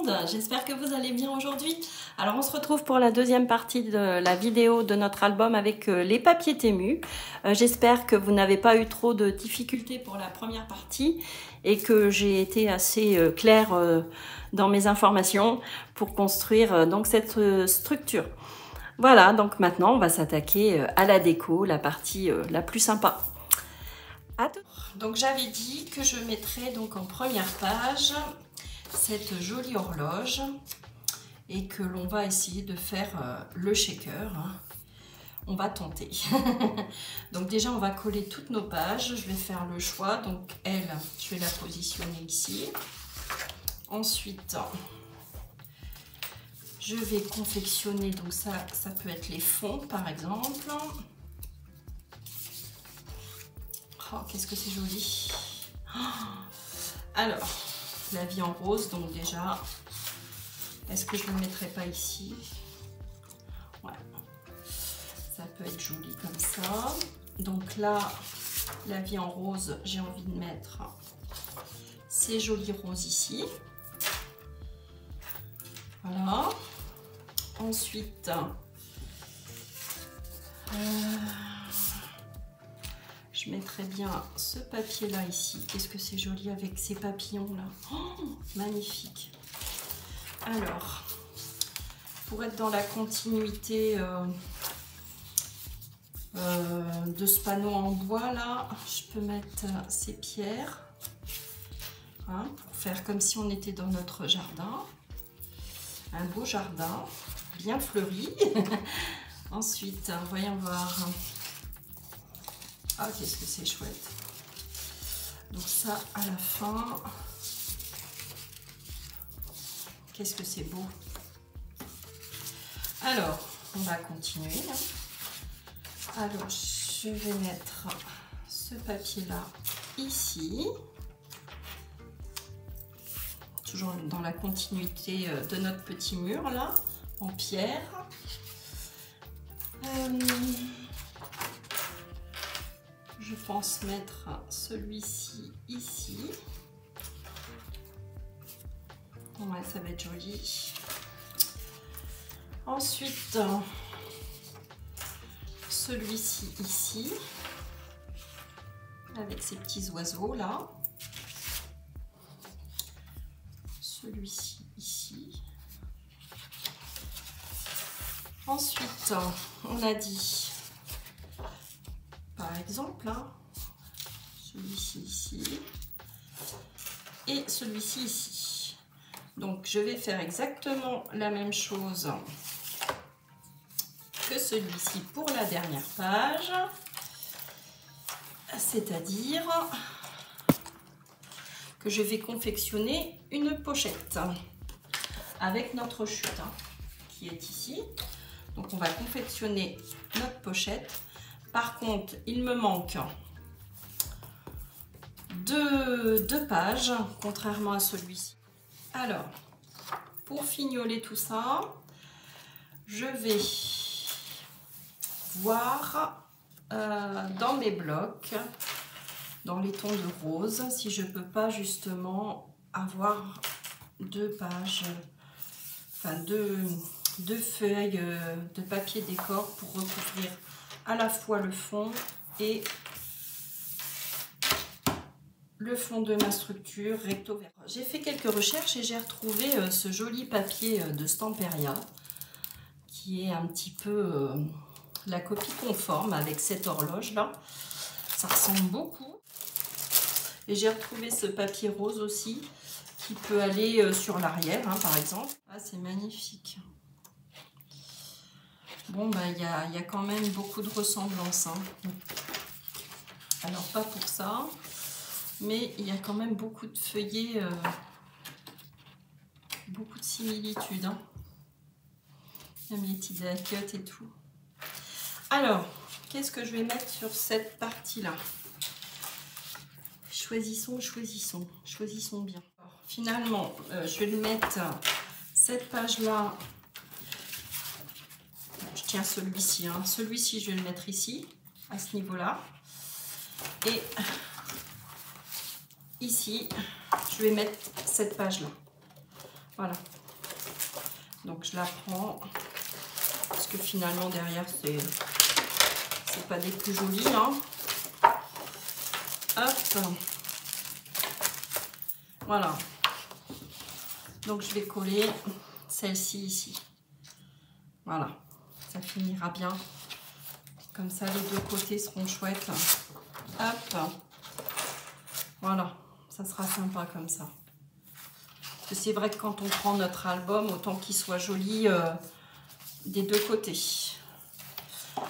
monde, j'espère que vous allez bien aujourd'hui. Alors on se retrouve pour la deuxième partie de la vidéo de notre album avec les papiers Temu. J'espère que vous n'avez pas eu trop de difficultés pour la première partie et que j'ai été assez claire dans mes informations pour construire donc cette structure. Voilà, donc maintenant on va s'attaquer à la déco, la partie la plus sympa. Donc j'avais dit que je mettrais donc en première page cette jolie horloge et que l'on va essayer de faire le shaker. On va tenter. Donc déjà on va coller toutes nos pages. Je vais faire le choix. Donc elle, je vais la positionner ici. Ensuite, je vais confectionner. Donc ça peut être les fonds par exemple. Oh, qu'est-ce que c'est joli. Alors, la vie en rose, donc déjà, est-ce que je ne le mettrai pas ici? Ouais, ça peut être joli comme ça. Donc là, la vie en rose, j'ai envie de mettre ces jolis roses ici. Voilà. Ensuite, je mettrai bien ce papier là ici. Qu'est-ce que c'est joli avec ces papillons là. Oh, magnifique. Alors, pour être dans la continuité de ce panneau en bois là, je peux mettre ces pierres pour faire comme si on était dans notre jardin. Un beau jardin, bien fleuri. Ensuite, voyons voir. Ah, qu'est-ce que c'est chouette. Donc ça, à la fin, qu'est-ce que c'est beau. Alors, on va continuer. Alors, je vais mettre ce papier-là ici. Toujours dans la continuité de notre petit mur, là, en pierre. Je pense mettre celui-ci ici. Ouais, ça va être joli. Ensuite, celui-ci ici, avec ces petits oiseaux là. Celui-ci ici. Ensuite, on a dit, par exemple, celui-ci ici et celui-ci ici. Donc, je vais faire exactement la même chose que celui-ci pour la dernière page, c'est-à-dire que je vais confectionner une pochette avec notre chute qui est ici. Donc, on va confectionner notre pochette. Par contre, il me manque deux pages, contrairement à celui-ci. Alors, pour fignoler tout ça, je vais voir dans mes blocs, dans les tons de rose, si je peux pas justement avoir deux pages, enfin deux feuilles de papier décor pour recouvrir à la fois le fond et le fond de ma structure recto verso. J'ai fait quelques recherches et j'ai retrouvé ce joli papier de Stamperia qui est un petit peu la copie conforme avec cette horloge là. Ça ressemble beaucoup. Et j'ai retrouvé ce papier rose aussi qui peut aller sur l'arrière par exemple. Ah, c'est magnifique. Bon, bah, y a quand même beaucoup de ressemblances. Alors, pas pour ça, mais il y a quand même beaucoup de feuillets, beaucoup de similitudes. Même les petites alcottes et tout. Alors, qu'est-ce que je vais mettre sur cette partie-là? Choisissons, choisissons, choisissons bien. Alors, finalement, je vais le mettre, cette page-là. Je tiens celui-ci. Celui-ci, je vais le mettre ici, à ce niveau-là. Et ici, je vais mettre cette page-là. Voilà. Donc je la prends parce que finalement derrière c'est pas des plus jolies, hein. Hop, voilà. Donc je vais coller celle-ci ici. Voilà, ça finira bien. Comme ça, les deux côtés seront chouettes. Hop, voilà, ça sera sympa comme ça. Parce que c'est vrai que quand on prend notre album, autant qu'il soit joli des deux côtés.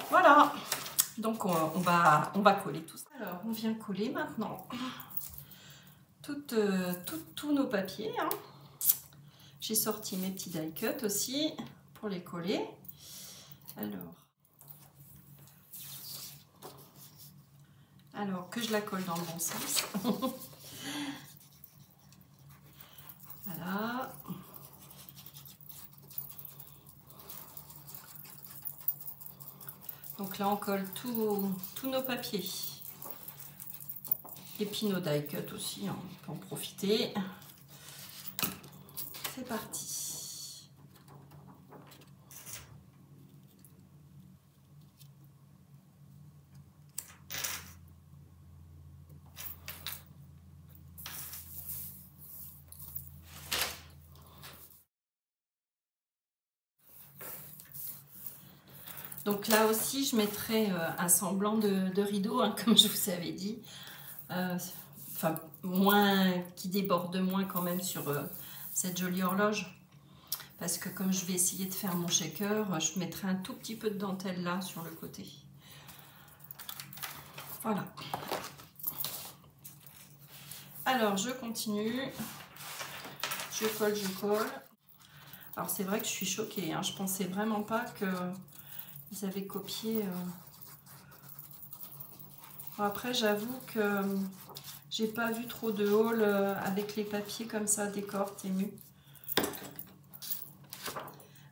Voilà, donc on va coller tout ça. Alors, on vient coller maintenant tous nos papiers, hein. J'ai sorti mes petits die cut aussi pour les coller. Alors que je la colle dans le bon sens. Voilà. Donc là, on colle tous nos papiers. Et puis nos die cut aussi, hein, on peut en profiter. C'est parti. Donc là aussi, je mettrai un semblant de rideau, hein, comme je vous avais dit. Enfin, moins, qui déborde moins quand même sur cette jolie horloge. Parce que comme je vais essayer de faire mon shaker, je mettrai un tout petit peu de dentelle là sur le côté. Voilà. Alors, je continue. Je colle, je colle. Alors, c'est vrai que je suis choquée, hein. Je pensais vraiment pas qu'ils avaient copié. Bon, après, j'avoue que j'ai pas vu trop de haul avec les papiers comme ça, décor, Temu.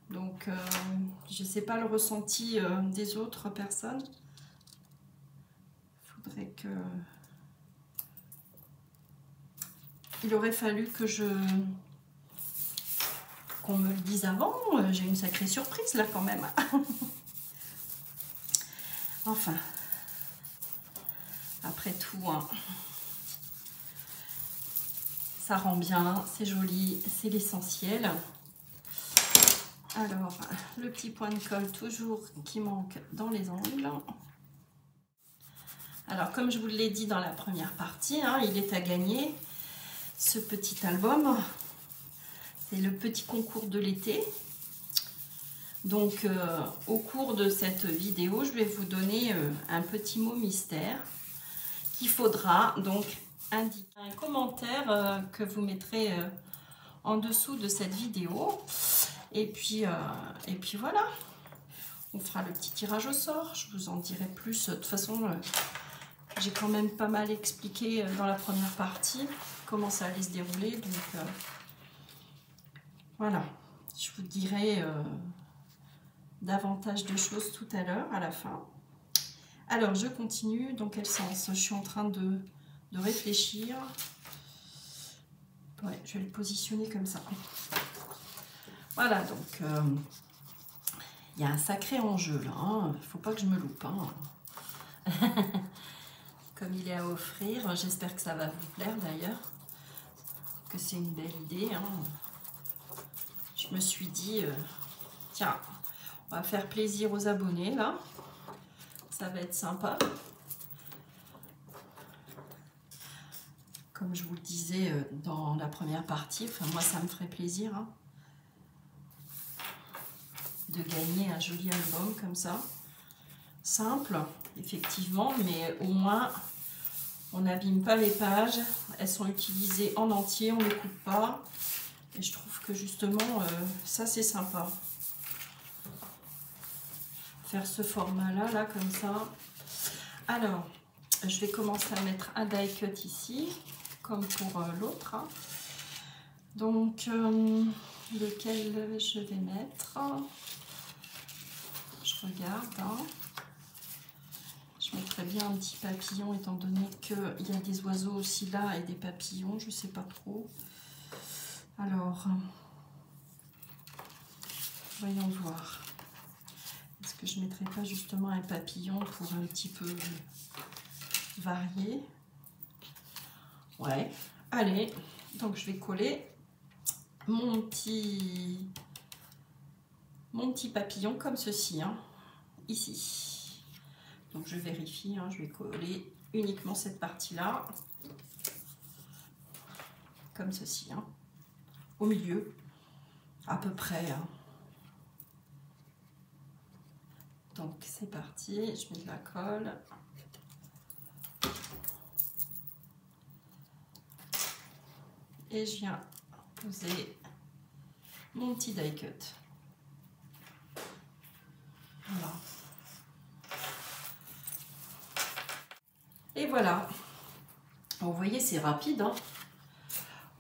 Donc, je sais pas le ressenti des autres personnes. Faudrait que... Il aurait fallu que qu'on me le dise avant. J'ai une sacrée surprise là quand même. Enfin, après tout, hein, ça rend bien, c'est joli, c'est l'essentiel. Alors, le petit point de colle toujours qui manque dans les angles. Alors, comme je vous l'ai dit dans la première partie, hein, il est à gagner ce petit album. C'est le petit concours de l'été. Donc, au cours de cette vidéo, je vais vous donner un petit mot mystère qu'il faudra donc indiquer. Un commentaire que vous mettrez en dessous de cette vidéo. Et puis voilà, on fera le petit tirage au sort. Je vous en dirai plus. De toute façon, j'ai quand même pas mal expliqué dans la première partie comment ça allait se dérouler. Donc voilà, je vous dirai davantage de choses tout à l'heure, à la fin. Alors, je continue. Dans quel sens? Je suis en train de réfléchir. Ouais, je vais le positionner comme ça. Voilà, donc il y a un sacré enjeu là. Hein. Il ne faut pas que je me loupe. Hein. Comme il est à offrir, j'espère que ça va vous plaire d'ailleurs. Que c'est une belle idée. Hein. Je me suis dit, tiens, on va faire plaisir aux abonnés là. Ça va être sympa. Comme je vous le disais dans la première partie, enfin moi ça me ferait plaisir hein, de gagner un joli album comme ça. Simple, effectivement, mais au moins on n'abîme pas les pages. Elles sont utilisées en entier, on ne les coupe pas. Et je trouve que justement ça c'est sympa. Faire ce format là comme ça. Alors, je vais commencer à mettre un die cut ici, comme pour l'autre. Hein. Donc, lequel je vais mettre? Je regarde. Hein. Je mettrais bien un petit papillon, étant donné qu'il y a des oiseaux aussi là et des papillons, je ne sais pas trop. Alors, Voyons voir. Est-ce que je ne mettrai pas justement un papillon pour un petit peu varier? Ouais, allez, donc je vais coller mon petit papillon comme ceci, hein, ici. Donc je vérifie, hein, je vais coller uniquement cette partie-là, comme ceci, hein, au milieu, à peu près. Hein. Donc c'est parti, je mets de la colle. Et je viens poser mon petit die cut. Voilà. Et voilà. Vous voyez, c'est rapide. Hein.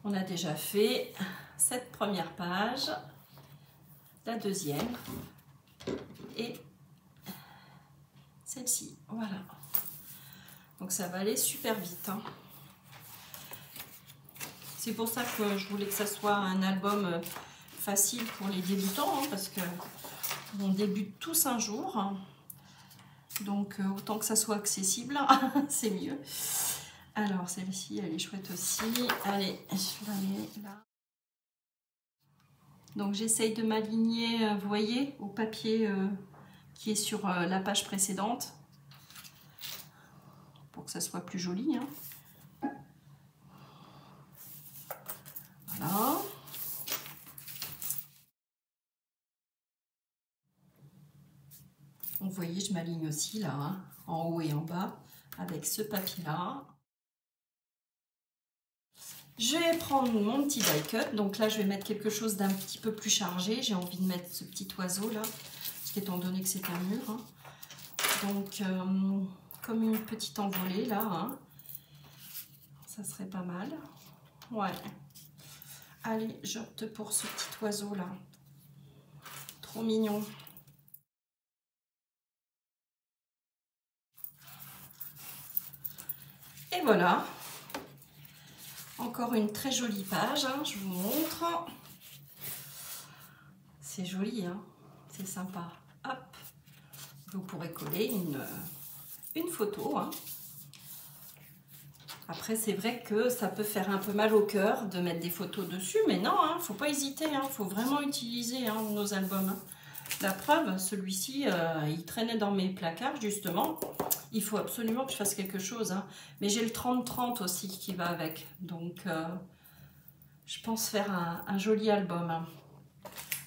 On a déjà fait cette première page, la deuxième et celle-ci. Voilà. Donc ça va aller super vite. Hein. C'est pour ça que je voulais que ça soit un album facile pour les débutants, hein, parce que on débute tous un jour. Hein. Donc autant que ça soit accessible, c'est mieux. Alors celle-ci, elle est chouette aussi. Allez, je la mets là. Donc j'essaye de m'aligner, vous voyez, au papier qui est sur la page précédente, pour que ça soit plus joli. Hein. Voilà. Vous voyez, je m'aligne aussi là, hein, en haut et en bas, avec ce papier-là. Je vais prendre mon petit die cut. Donc là, je vais mettre quelque chose d'un petit peu plus chargé. J'ai envie de mettre ce petit oiseau là, parce qu'étant donné que c'est un mur. Hein. Donc, comme une petite envolée là. Hein. Ça serait pas mal. Ouais. Allez, j'opte pour ce petit oiseau là. Trop mignon. Et voilà. Encore une très jolie page, hein, je vous montre. C'est joli, hein, c'est sympa. Hop, vous pourrez coller une photo. Hein. Après, c'est vrai que ça peut faire un peu mal au cœur de mettre des photos dessus, mais non, hein, faut pas hésiter, hein, faut vraiment utiliser hein, nos albums. Hein. La preuve, celui-ci, il traînait dans mes placards, justement. Il faut absolument que je fasse quelque chose. Hein. Mais j'ai le 30-30 aussi qui va avec. Donc, je pense faire un joli album hein,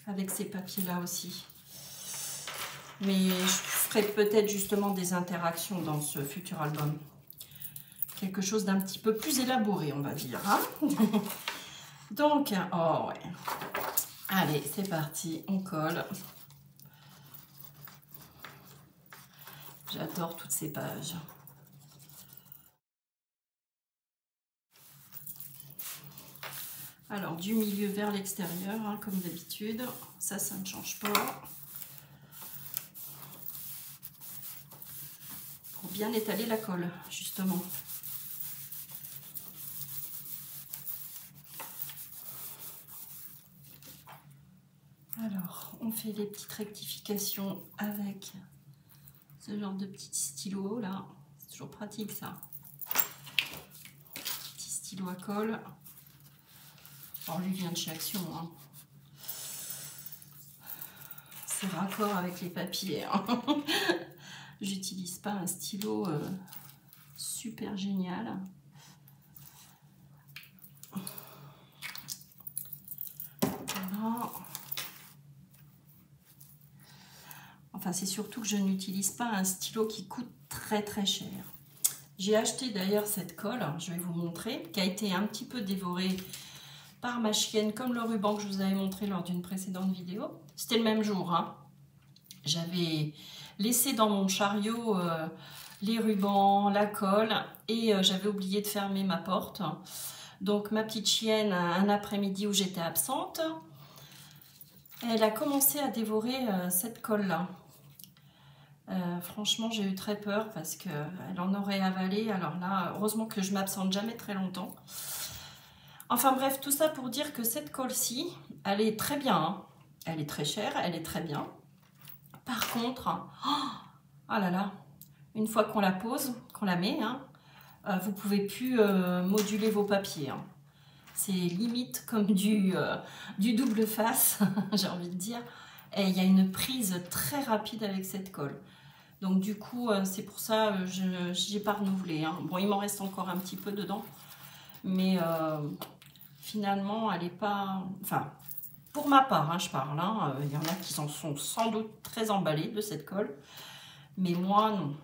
avec ces papiers-là aussi. Mais je ferai peut-être justement des interactions dans ce futur album. Quelque chose d'un petit peu plus élaboré, on va dire. Hein. Donc, oh ouais. Allez, c'est parti, on colle. J'adore toutes ces pages. Alors, du milieu vers l'extérieur, hein, comme d'habitude. Ça ne change pas. Pour bien étaler la colle, justement. Alors, on fait les petites rectifications avec ce genre de petit stylo là. C'est toujours pratique ça. Petit stylo à colle. Alors lui vient de chez Action. Hein. C'est raccord avec les papiers. Hein. J'utilise pas un stylo super génial. Voilà. Enfin, c'est surtout que je n'utilise pas un stylo qui coûte très cher. J'ai acheté d'ailleurs cette colle, je vais vous montrer, qui a été un petit peu dévorée par ma chienne, comme le ruban que je vous avais montré lors d'une précédente vidéo. C'était le même jour. Hein. J'avais laissé dans mon chariot les rubans, la colle, et j'avais oublié de fermer ma porte. Donc ma petite chienne, un après-midi où j'étais absente, elle a commencé à dévorer cette colle-là. Franchement, j'ai eu très peur parce qu'elle en aurait avalé. Alors là, heureusement que je m'absente jamais très longtemps. Enfin bref, tout ça pour dire que cette colle-ci, elle est très bien. Hein. Elle est très chère, elle est très bien. Par contre, oh là là, une fois qu'on la pose, qu'on la met, hein, vous ne pouvez plus moduler vos papiers. Hein. C'est limite comme du double face, j'ai envie de dire. Et il y a une prise très rapide avec cette colle. Donc du coup, c'est pour ça que je n'ai pas renouvelé. Hein. Bon, il m'en reste encore un petit peu dedans. Mais finalement, elle n'est pas... Enfin, pour ma part, hein, je parle. Hein, y en a qui en sont sans doute très emballés de cette colle. Mais moi, non.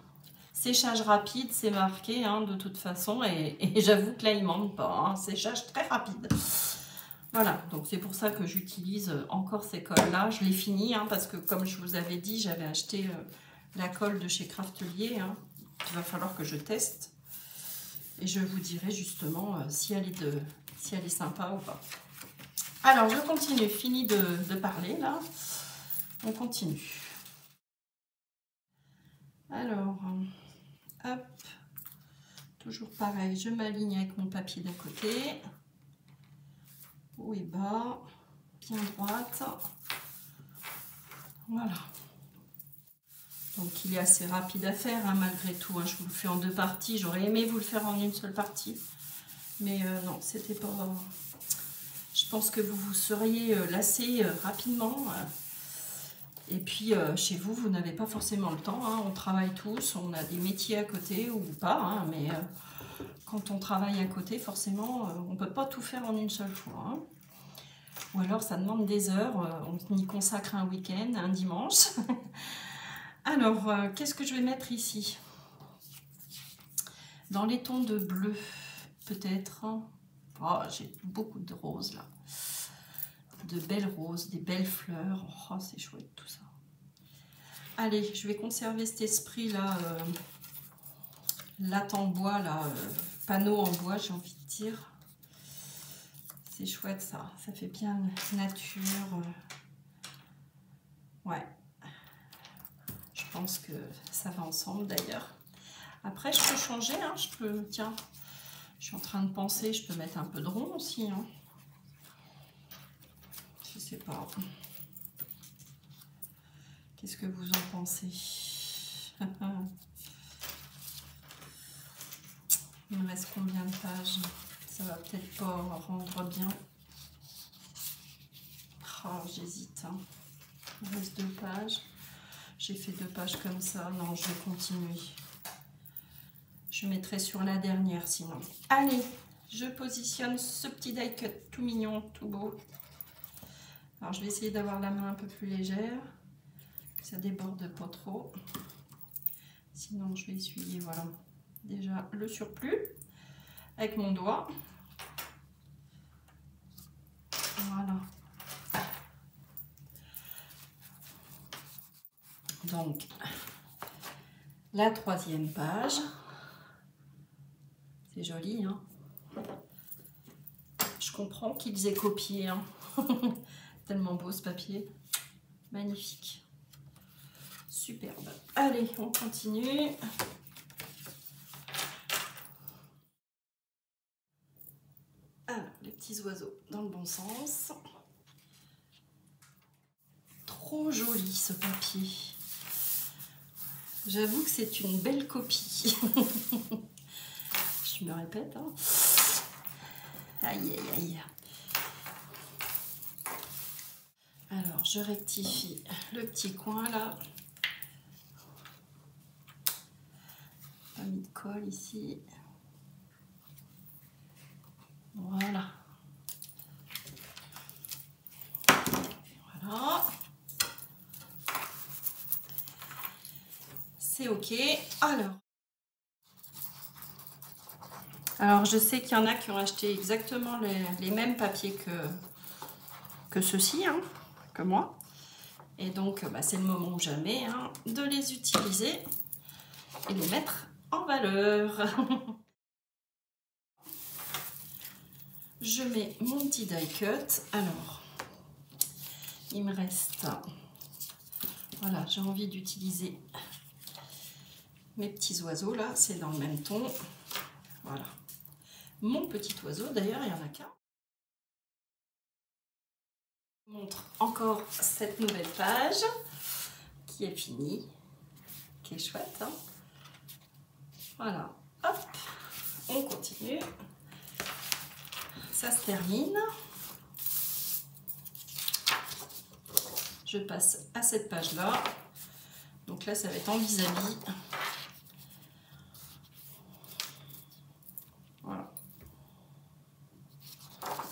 Séchage rapide, c'est marqué hein, de toute façon. Et j'avoue que là, il ne manque pas. Hein, séchage très rapide. Voilà, donc c'est pour ça que j'utilise encore ces colles-là. Je l'ai fini hein, parce que comme je vous avais dit, j'avais acheté la colle de chez Craftelier. Hein. Il va falloir que je teste. Et je vous dirai justement si elle est sympa ou pas. Alors, je continue. Fini de parler là. On continue. Alors, hop. Toujours pareil, je m'aligne avec mon papier d'à côté. Haut et bas. Bien droite. Voilà. Donc il est assez rapide à faire hein, malgré tout. Hein. Je vous le fais en 2 parties. J'aurais aimé vous le faire en une seule partie. Mais non, c'était pas... Je pense que vous seriez lassé rapidement. Et puis chez vous, vous n'avez pas forcément le temps. Hein. On travaille tous, on a des métiers à côté ou pas. Hein, mais quand on travaille à côté, forcément, on ne peut pas tout faire en une seule fois. Hein. Ou alors ça demande des heures. On y consacre un week-end, un dimanche. Alors, qu'est-ce que je vais mettre ici? Dans les tons de bleu, peut-être. Oh, j'ai beaucoup de roses là. De belles roses, des belles fleurs. Oh, c'est chouette tout ça. Allez, je vais conserver cet esprit là. Latte en bois, là. Panneau en bois, j'ai envie de dire. C'est chouette ça. Ça fait bien nature. Ouais. Je pense que ça va ensemble d'ailleurs. Après, je peux changer. Hein, je peux, tiens, je suis en train de penser, je peux mettre un peu de rond aussi. Hein. Je sais pas. Qu'est-ce que vous en pensez? Il me reste combien de pages? Ça va peut-être pas rendre bien. Oh, j'hésite. Hein. Il me reste 2 pages. J'ai fait 2 pages comme ça. Non, je vais continuer. Je mettrai sur la dernière sinon. Allez, je positionne ce petit die cut tout mignon, tout beau. Alors, je vais essayer d'avoir la main un peu plus légère. Ça déborde pas trop. Sinon, je vais essuyer, voilà, déjà le surplus avec mon doigt. Voilà. Donc, la 3e page. C'est joli, hein. Je comprends qu'ils aient copié, hein. Tellement beau ce papier. Magnifique. Superbe. Allez, on continue. Alors, les petits oiseaux dans le bon sens. Trop joli ce papier. J'avoue que c'est une belle copie. Je me répète. Hein. Aïe, aïe, aïe. Alors, je rectifie le petit coin là. Pas mis de colle ici. Voilà. Voilà. C'est OK. Alors, je sais qu'il y en a qui ont acheté exactement les mêmes papiers que ceux-ci, hein, que moi. Et donc, bah, c'est le moment ou jamais hein, de les utiliser et les mettre en valeur. Je mets mon petit die cut. Alors, il me reste... Voilà, j'ai envie d'utiliser mes petits oiseaux là. C'est dans le même ton. Voilà. Mon petit oiseau, d'ailleurs, il y en a qu'un. Je vous montre encore cette nouvelle page qui est finie, qui est chouette. Hein. Voilà, hop, on continue. Ça se termine. Je passe à cette page-là. Donc là, ça va être en vis-à-vis. Voilà.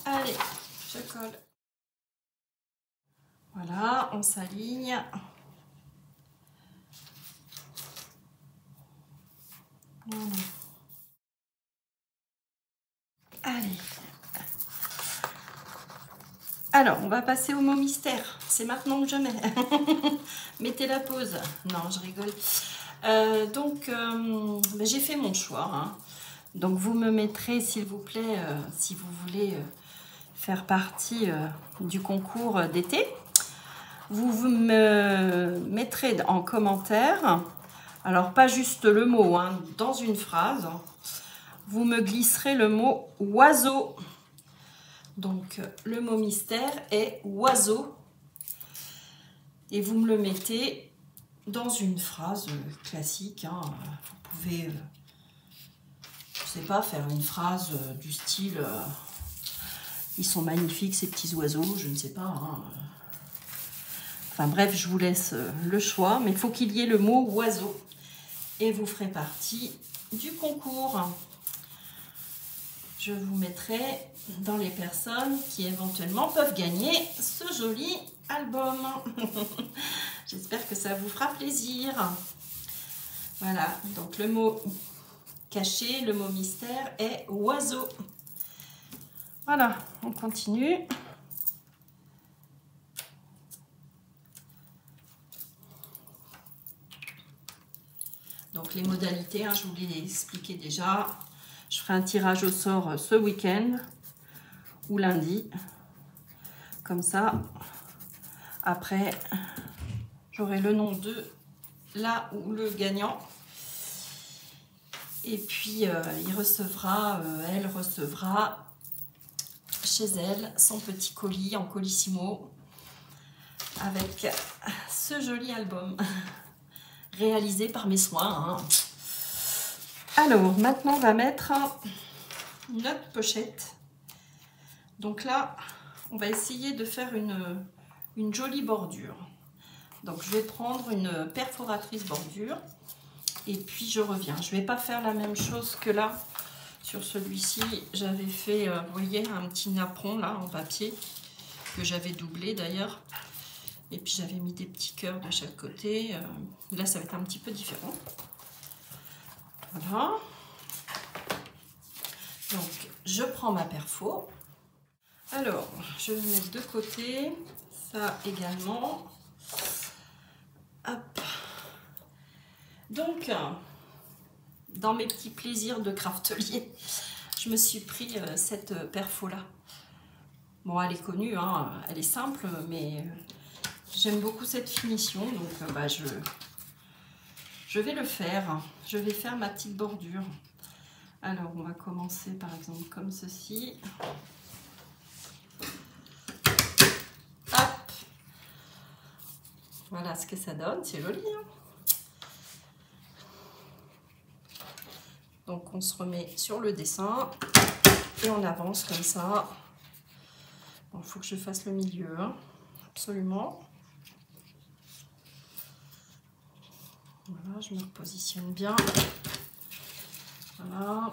Allez, je colle. Voilà, on s'aligne. Voilà. Allez. Alors, on va passer au mot mystère. C'est maintenant que je mets. Mettez la pause. Non, je rigole. Ben, j'ai fait mon choix. Hein. Donc, vous me mettrez, s'il vous plaît, si vous voulez faire partie du concours d'été. Vous me mettrez en commentaire, alors pas juste le mot, hein, dans une phrase, vous me glisserez le mot oiseau. Donc, le mot mystère est oiseau. Et vous me le mettez dans une phrase classique. Hein. Vous pouvez, je sais pas, faire une phrase du style ils sont magnifiques ces petits oiseaux, je ne sais pas. Hein. Enfin bref, je vous laisse le choix. Mais il faut qu'il y ait le mot oiseau. Et vous ferez partie du concours. Je vous mettrai dans les personnes qui éventuellement peuvent gagner ce joli album. J'espère que ça vous fera plaisir. Voilà, donc le mot caché, le mot mystère est oiseau. Voilà, on continue. Donc les modalités, hein, je vous les ai expliquées déjà. Je ferai un tirage au sort ce week-end ou lundi. Comme ça, après, j'aurai le nom de là ou le gagnant. Et puis, il recevra, elle recevra chez elle son petit colis en colissimo avec ce joli album réalisé par mes soins. Hein. Alors, maintenant, on va mettre notre pochette. Donc là, on va essayer de faire une jolie bordure. Donc, je vais prendre une perforatrice bordure et puis je reviens. Je ne vais pas faire la même chose que là. Sur celui-ci, j'avais fait, vous voyez, un petit napperon là en papier que j'avais doublé d'ailleurs. Et puis j'avais mis des petits cœurs de chaque côté. Là, ça va être un petit peu différent. Voilà. Donc, je prends ma perfo. Alors, je vais mettre de côté. Ça également. Hop. Donc, dans mes petits plaisirs de craftelier, je me suis pris cette perfo-là. Bon, elle est connue, hein, elle est simple, mais j'aime beaucoup cette finition. Donc, bah, je vais le faire. Je vais faire ma petite bordure. Alors, on va commencer par exemple comme ceci. Hop. Voilà ce que ça donne. C'est joli, hein? Donc, on se remet sur le dessin et on avance comme ça. Bon, il faut que je fasse le milieu, hein, absolument. Voilà, je me repositionne bien. Voilà,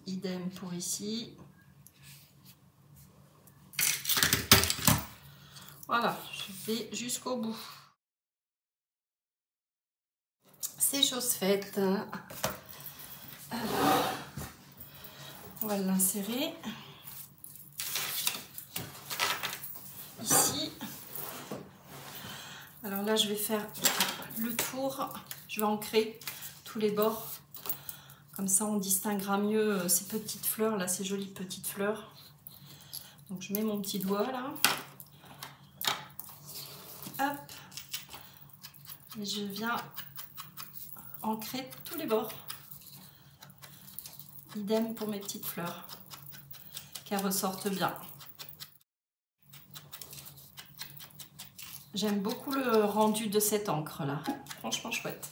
idem pour ici. Voilà, je vais jusqu'au bout. C'est chose faite. Alors, on va l'insérer ici. Alors là, je vais faire le tour. Je vais ancrer tous les bords. Comme ça, on distinguera mieux ces petites fleurs là, ces jolies petites fleurs. Donc, je mets mon petit doigt là. Hop. Et je viens ancrer tous les bords. Idem pour mes petites fleurs, qu'elles ressortent bien. J'aime beaucoup le rendu de cette encre là, franchement chouette.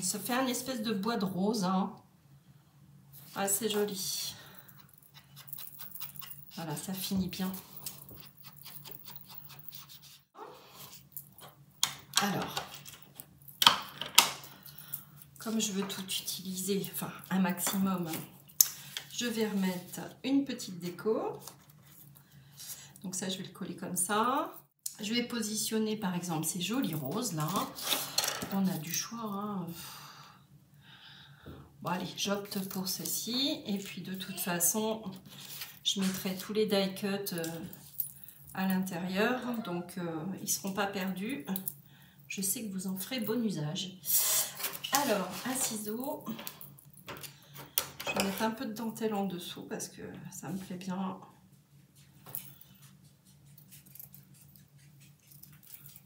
Ça fait un espèce de bois de rose, hein. Ah, c'est joli. Voilà, ça finit bien. Alors, comme je veux tout utiliser, enfin un maximum, je vais remettre une petite déco. Donc ça, je vais le coller comme ça. Je vais positionner par exemple ces jolis roses là. On a du choix, hein. Bon allez, j'opte pour ceci. Et puis de toute façon, je mettrai tous les die cuts à l'intérieur. Donc ils ne seront pas perdus. Je sais que vous en ferez bon usage. Alors, un ciseau. Je vais mettre un peu de dentelle en dessous parce que ça me plaît bien.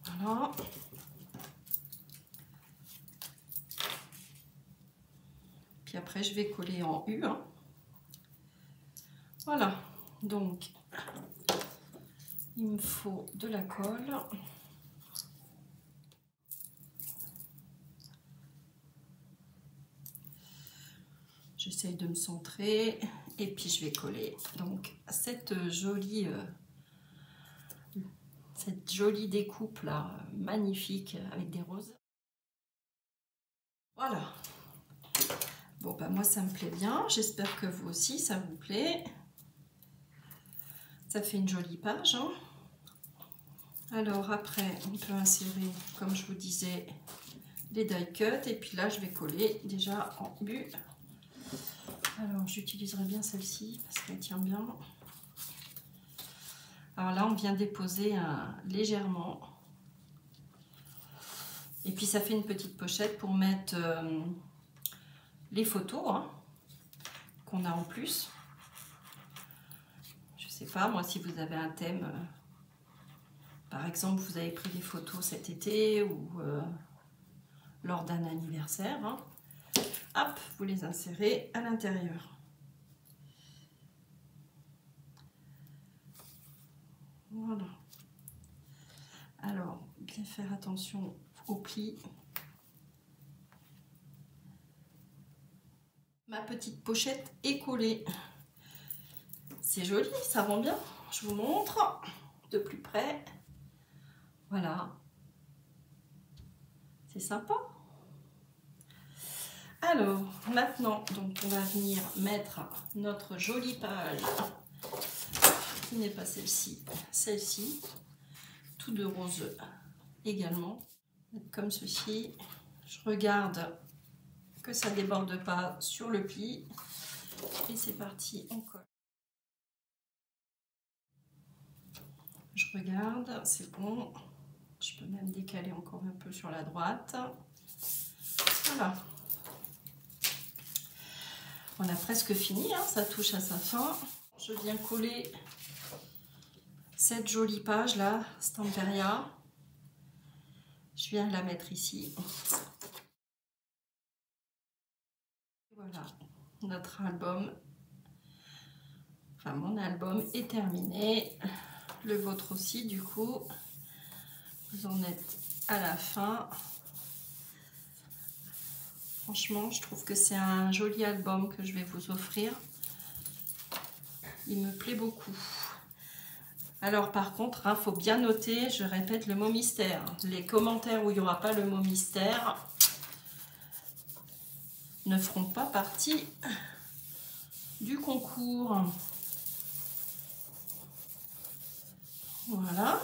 Voilà. Puis après, je vais coller en U, hein. Voilà. Donc, il me faut de la colle. J'essaye de me centrer. Et puis, je vais coller donc cette jolie découpe là, magnifique avec des roses. Voilà. Bon, bah moi ça me plaît bien. J'espère que vous aussi ça vous plaît. Ça fait une jolie page, hein. Alors après, on peut insérer, comme je vous disais, les die cuts. Et puis là, je vais coller déjà en U. Alors, j'utiliserai bien celle-ci parce qu'elle tient bien. Alors là, on vient déposer légèrement. Et puis, ça fait une petite pochette pour mettre les photos, hein, qu'on a en plus. Je sais pas, moi, si vous avez un thème, par exemple, vous avez pris des photos cet été ou lors d'un anniversaire, hein, hop, vous les insérez à l'intérieur. Voilà. Alors, bien faire attention aux plis. Ma petite pochette est collée. C'est joli, ça rend bien. Je vous montre de plus près. Voilà. C'est sympa. Alors, maintenant, donc, on va venir mettre notre jolie page, qui n'est pas celle-ci, celle-ci, tout de rose également. Comme ceci. Je regarde que ça ne déborde pas sur le pli. Et c'est parti, on colle. Je regarde, c'est bon. Je peux même décaler encore un peu sur la droite. Voilà. On a presque fini, hein, ça touche à sa fin. Je viens coller cette jolie page là, Stamperia. Je viens la mettre ici. Voilà, notre album, enfin mon album est terminé. Le vôtre aussi, du coup. Vous en êtes à la fin. Franchement, je trouve que c'est un joli album que je vais vous offrir. Il me plaît beaucoup. Alors par contre, il faut bien noter, je répète, le mot mystère. Les commentaires où il n'y aura pas le mot mystère ne feront pas partie du concours. Voilà.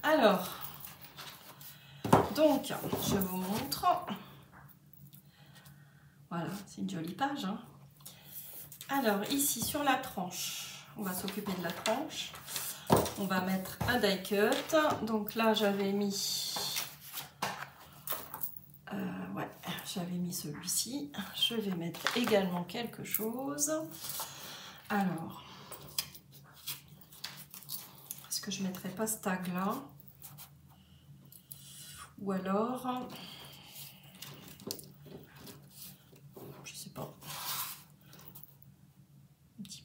Alors, donc, je vous montre. Voilà, c'est une jolie page, hein. Alors, ici, sur la tranche, on va s'occuper de la tranche. On va mettre un die cut. Donc là, j'avais mis... ouais, j'avais mis celui-ci. Je vais mettre également quelque chose. Alors, est-ce que je ne mettrai pas ce tag-là? Ou alors...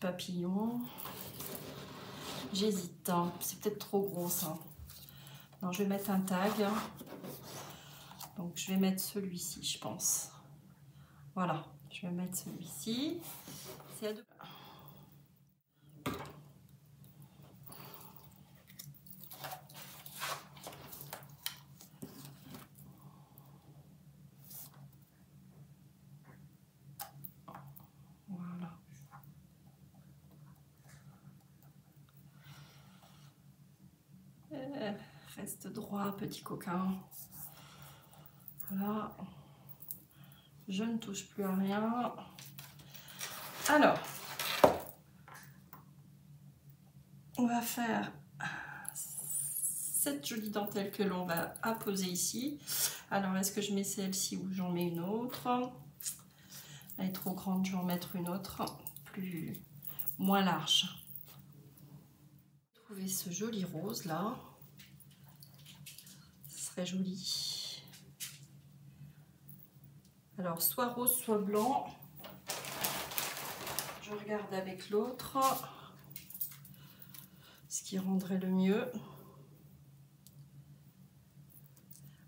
papillon. J'hésite, hein. C'est peut-être trop gros ça. Non, je vais mettre un tag. Donc je vais mettre celui-ci, je pense. Voilà, je vais mettre celui-ci. C'est à deux. Voilà. Reste droit, petit coquin. Voilà. Je ne touche plus à rien. Alors, on va faire cette jolie dentelle que l'on va apposer ici. Alors, est-ce que je mets celle-ci ou j'en mets une autre? Elle est trop grande, je vais en mettre une autre, moins large. Trouver ce joli rose là. Ce serait joli. Alors, soit rose, soit blanc. Je regarde avec l'autre. Ce qui rendrait le mieux.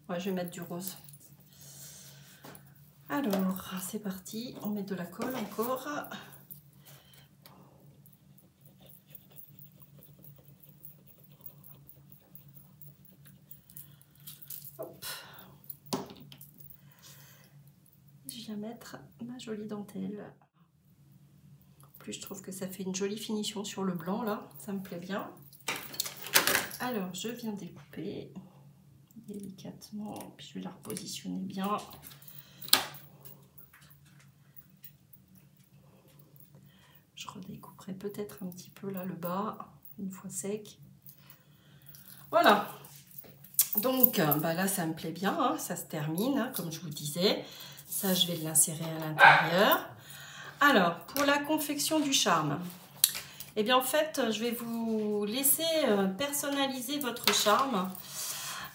Ouais, je vais mettre du rose. Alors, c'est parti. On met de la colle encore. Hop. Je viens mettre ma jolie dentelle. En plus, je trouve que ça fait une jolie finition sur le blanc, là. Ça me plaît bien. Alors, je viens découper délicatement. Puis, je vais la repositionner bien. Je redécouperai peut-être un petit peu là le bas, une fois sec. Voilà. Donc, bah là, ça me plaît bien. Hein. Ça se termine, hein, comme je vous disais. Ça, je vais l'insérer à l'intérieur. Alors, pour la confection du charme, eh bien, en fait, je vais vous laisser personnaliser votre charme.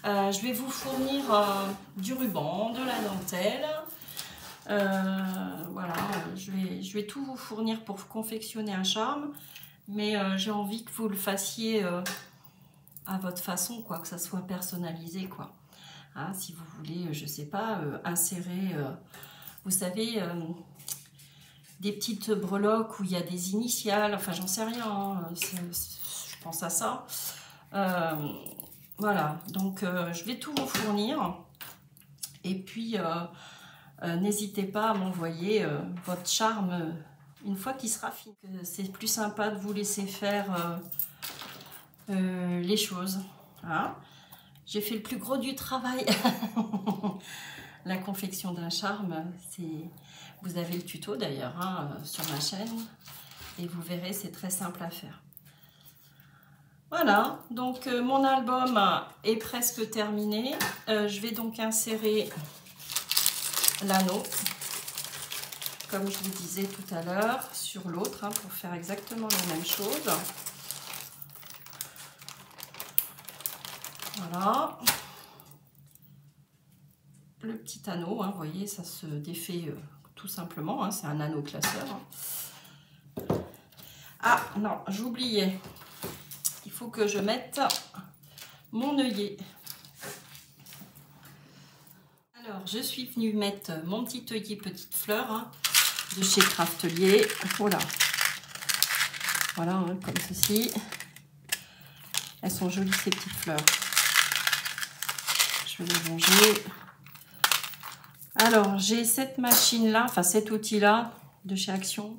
Je vais vous fournir du ruban, de la dentelle. Voilà, je vais tout vous fournir pour confectionner un charme. Mais j'ai envie que vous le fassiez à votre façon, quoi, que ça soit personnalisé, quoi. Hein, si vous voulez, je sais pas, insérer, vous savez, des petites breloques où il y a des initiales, enfin j'en sais rien, hein, je pense à ça. Voilà, donc je vais tout vous fournir. Et puis, n'hésitez pas à m'envoyer votre charme une fois qu'il sera fini. C'est plus sympa de vous laisser faire les choses. Hein. J'ai fait le plus gros du travail. La confection d'un charme, vous avez le tuto d'ailleurs hein, sur ma chaîne et vous verrez, c'est très simple à faire. Voilà, donc mon album est presque terminé. Je vais donc insérer l'anneau, comme je vous disais tout à l'heure, sur l'autre, hein, pour faire exactement la même chose. Voilà. Le petit anneau, hein, vous voyez, ça se défait tout simplement, hein, c'est un anneau classeur. Ah non, j'oubliais, il faut que je mette mon œillet. Alors, je suis venue mettre mon petit œillet petite fleur hein, de chez Craftelier. Voilà, voilà hein, comme ceci. Elles sont jolies ces petites fleurs. Je vais les ranger. Alors, j'ai cette machine-là, enfin cet outil-là de chez Action.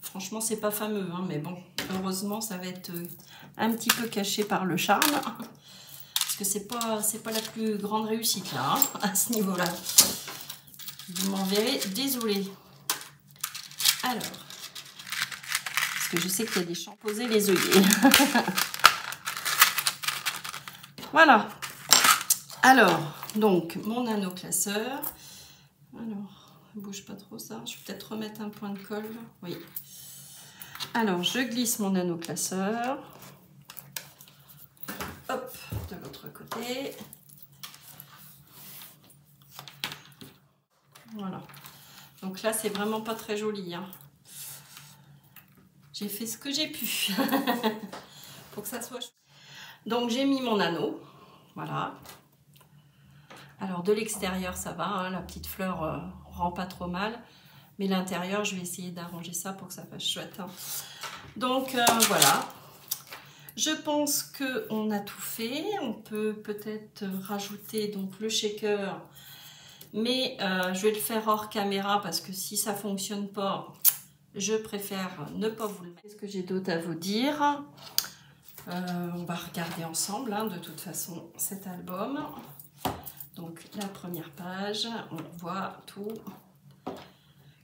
Franchement, c'est pas fameux, hein, mais bon, heureusement, ça va être un petit peu caché par le charme. Parce que c'est pas la plus grande réussite, là, hein, à ce niveau-là. Vous m'enverrez, désolé. Alors, parce que je sais qu'il y a des champs posés les œillets. Voilà. Alors, donc, mon anneau classeur. Alors, ne bouge pas trop ça. Je vais peut-être remettre un point de colle. Oui. Alors, je glisse mon anneau classeur. Hop, de l'autre côté. Voilà. Donc là, c'est vraiment pas très joli. Hein. J'ai fait ce que j'ai pu pour que ça soit chouette. Donc j'ai mis mon anneau, voilà. Alors de l'extérieur ça va, hein, la petite fleur rend pas trop mal. Mais l'intérieur, je vais essayer d'arranger ça pour que ça fasse chouette. Hein. Donc voilà. Je pense qu'on a tout fait. On peut peut-être rajouter donc le shaker. Mais je vais le faire hors caméra parce que si ça ne fonctionne pas, je préfère ne pas vous le mettre. Qu'est-ce que j'ai d'autre à vous dire? On va regarder ensemble, hein, de toute façon, cet album. Donc la première page, on voit tout.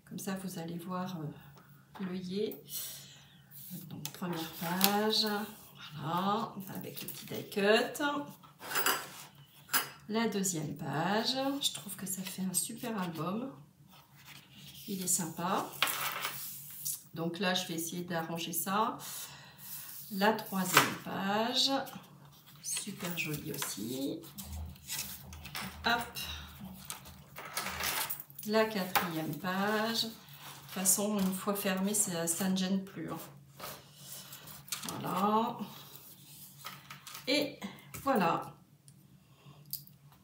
Comme ça, vous allez voir l'œillet. Donc première page, voilà, avec le petit die cut. La deuxième page, je trouve que ça fait un super album. Il est sympa. Donc là, je vais essayer d'arranger ça. La troisième page, super jolie aussi. Hop. La quatrième page. De toute façon, une fois fermé, ça ne gêne plus. Hein. Voilà. Et voilà.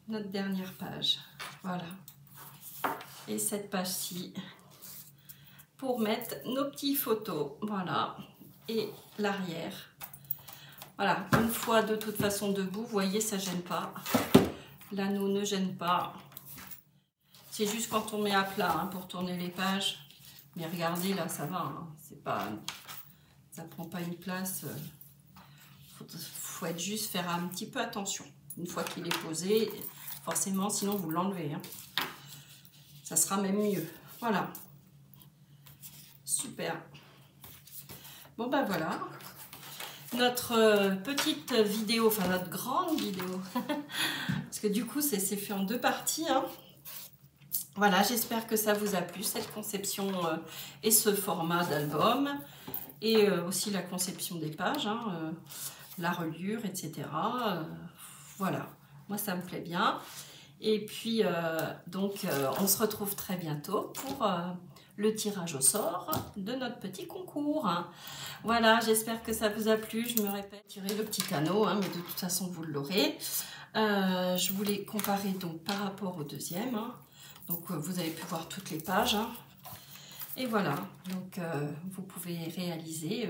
Notre dernière page. Voilà. Et cette page-ci pour mettre nos petites photos. Voilà. Et l'arrière. Voilà. Une fois de toute façon debout, vous voyez, ça ne gêne pas. L'anneau ne gêne pas. C'est juste quand on met à plat hein, pour tourner les pages. Mais regardez, là, ça va. Hein. C'est pas, ça prend pas une place. Faut être juste faire un petit peu attention. Une fois qu'il est posé, forcément, sinon vous l'enlevez. Hein. Ça sera même mieux. Voilà. Super. Bon, ben voilà. Notre petite vidéo, enfin notre grande vidéo. Parce que du coup, c'est fait en deux parties. Hein. Voilà, j'espère que ça vous a plu, cette conception et ce format d'album. Et aussi la conception des pages, hein, la reliure, etc. Voilà, moi ça me plaît bien. Et puis, on se retrouve très bientôt pour le tirage au sort de notre petit concours. Hein. Voilà, j'espère que ça vous a plu. Je me répète, tirez le petit anneau, hein, mais de toute façon, vous l'aurez. Je voulais comparer donc par rapport au deuxième. Hein. Donc, vous avez pu voir toutes les pages. Hein. Et voilà, donc vous pouvez réaliser,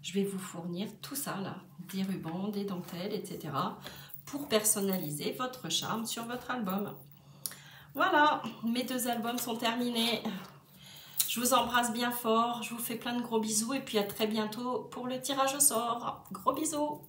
je vais vous fournir tout ça là, des rubans, des dentelles, etc. pour personnaliser votre charme sur votre album. Voilà, mes deux albums sont terminés. Je vous embrasse bien fort, je vous fais plein de gros bisous et puis à très bientôt pour le tirage au sort. Gros bisous!